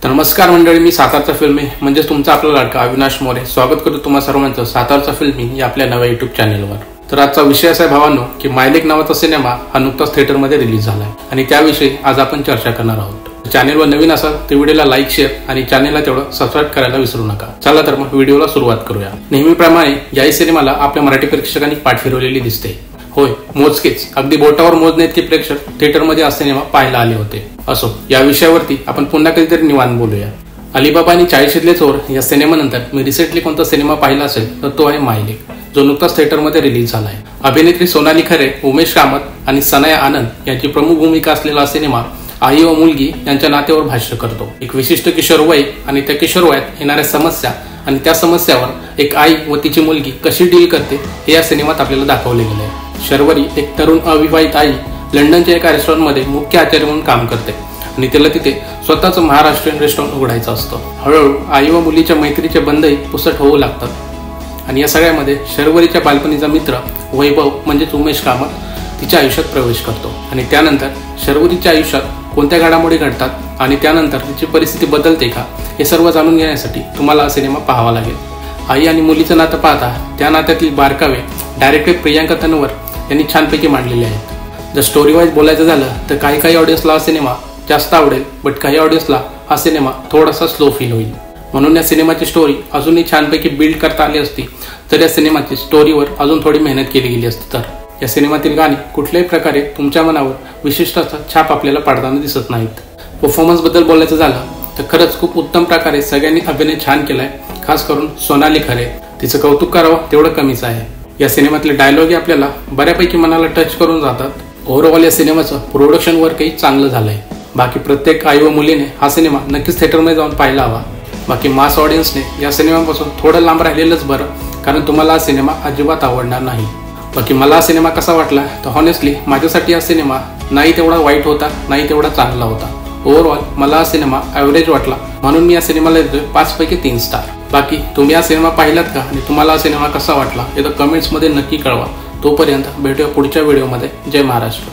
तर नमस्कार मंडळी, मी सातारचा फिल्मी म्हणजे तुमचा आपला लाडका अविनाश मोरे स्वागत करतो तुम्हा सर्वांचं सातारचा फिल्मी या आपल्या नव्या युट्यूब चॅनलवर। तर आजचा विषय असा आहे भावांनो की मायलेक नावाचा सिनेमा हा नुकताच थिएटरमध्ये रिलीज झालाय आणि त्याविषयी आज आपण चर्चा करणार आहोत। चॅनलवर नवीन असाल तर व्हिडिओला लाईक, शेअर आणि चॅनलला तेवढं सबस्क्राईब करायला विसरू नका। चला तर मग व्हिडिओला सुरुवात करूया। नेहमीप्रमाणे याही सिनेमाला आपल्या मराठी प्रेक्षकांनी पाठ फिरवलेली दिसते। होय, मोजकेच अगदी बोटावर मोजणे इतके प्रेक्षक थिएटरमध्ये हा सिनेमा पाहायला आले होते। असो, या विषयावरती आपण पुन्हा कधीतरी निवांत बोलूया। अलिबाबा आणि 40शीतले चोर या सिनेमानंतर मी रिसेंटली कोणता सिनेमा पाहिला असेल तर तो आहे मायलेक, जो नुकताच थिएटरमध्ये रिलीज झालाय। अभिनेत्री सोनाली खरे, उमेश कामत आणि सनाया आनंद यांची प्रमुख भूमिका असलेला सिनेमा आई व मुलगी यांच्या नात्यावर भाष्य करतो। एक विशिष्ट किशोर वय आणि त्या किशोर वयात येणाऱ्या समस्या आणि त्या समस्यावर एक आई व तिची मुलगी कशी डील करते हे या सिनेमात आपल्याला दाखवले गेले आहे। शर्वरी एक तरुण अविवाहित आई लंडनच्या एका रेस्टॉरंटमध्ये मुख्य आचार्य म्हणून काम करते आणि तिला तिथे स्वतःचं महाराष्ट्रीयन रेस्टॉरंट उघडायचं असतं। हळूहळू आई व मुलीच्या मैत्रीचे बंधही पुसट होऊ लागतात आणि या सगळ्यामध्ये शर्वरीच्या बालपणीचा मित्र वैभव म्हणजेच उमेश कामत तिच्या आयुष्यात प्रवेश करतो आणि त्यानंतर शर्वरीच्या आयुष्यात कोणत्या घडामोडी घडतात आणि त्यानंतर तिची परिस्थिती बदलते का हे सर्व जाणून घेण्यासाठी तुम्हाला हा सिनेमा पाहावा लागेल। आई आणि मुलीचं नातं पाहता त्या नात्यातील बारकावे डायरेक्टर प्रियांका तन्वर यांनी छानपैकी मांडलेले आहेत। जर स्टोरी वाईज बोलायचं झालं तर काही ऑडियन्सला हा सिनेमा जास्त आवडेल, बट काही ऑडियन्सला हा सिनेमा थोडासा स्लो फील होईल। म्हणून या सिनेमाची स्टोरी अजूनही छानपैकी बिल्ड करता आली असती तर या सिनेमाची स्टोरीवर अजून थोडी मेहनत केली गेली असती तर या सिनेमातील गाणी कुठल्याही प्रकारे तुमच्या मनावर विशिष्ट असा छाप आपल्याला पाडताना दिसत नाहीत। परफॉर्मन्स बद्दल बोलायचं झालं तर खरंच खूप उत्तम प्रकारे सगळ्यांनी अभिनय छान केलाय। खास करून सोनाली खरे, तिचं कौतुक करावं तेवढं कमीच आहे। या सिनेमातले डायलॉग आपल्याला बऱ्यापैकी मनाला टच करून जातात। ओव्हरऑल या सिनेमाचं प्रोडक्शन वर्कही चांगलं झालंय। बाकी प्रत्येक आई व मुलीने हा सिनेमा नक्कीच थिएटरमध्ये जाऊन पाहायला हवा। बाकी मास ऑडियन्सने या सिनेमापासून थोडं लांब राहिलेलंच बरं, कारण तुम्हाला हा सिनेमा अजिबात आवडणार नाही। बाकी मला हा सिनेमा कसा वाटला तर हॉनेस्टली माझ्यासाठी हा सिनेमा नाही तेवढा वाईट होता, नाही तेवढा चांगला होता। ओव्हरऑल मला हा सिनेमा ॲव्हरेज वाटला, म्हणून मी या सिनेमाला देतोय 5 पैकी 3 स्टार। बाकी तुम्ही हा सिनेमा पाहिलात का आणि तुम्हाला हा सिनेमा कसा वाटला हे तर कमेंट्समध्ये नक्की कळवा। तोपर्यंत भेटूया पुढच्या व्हिडिओमध्ये। जय महाराष्ट्र।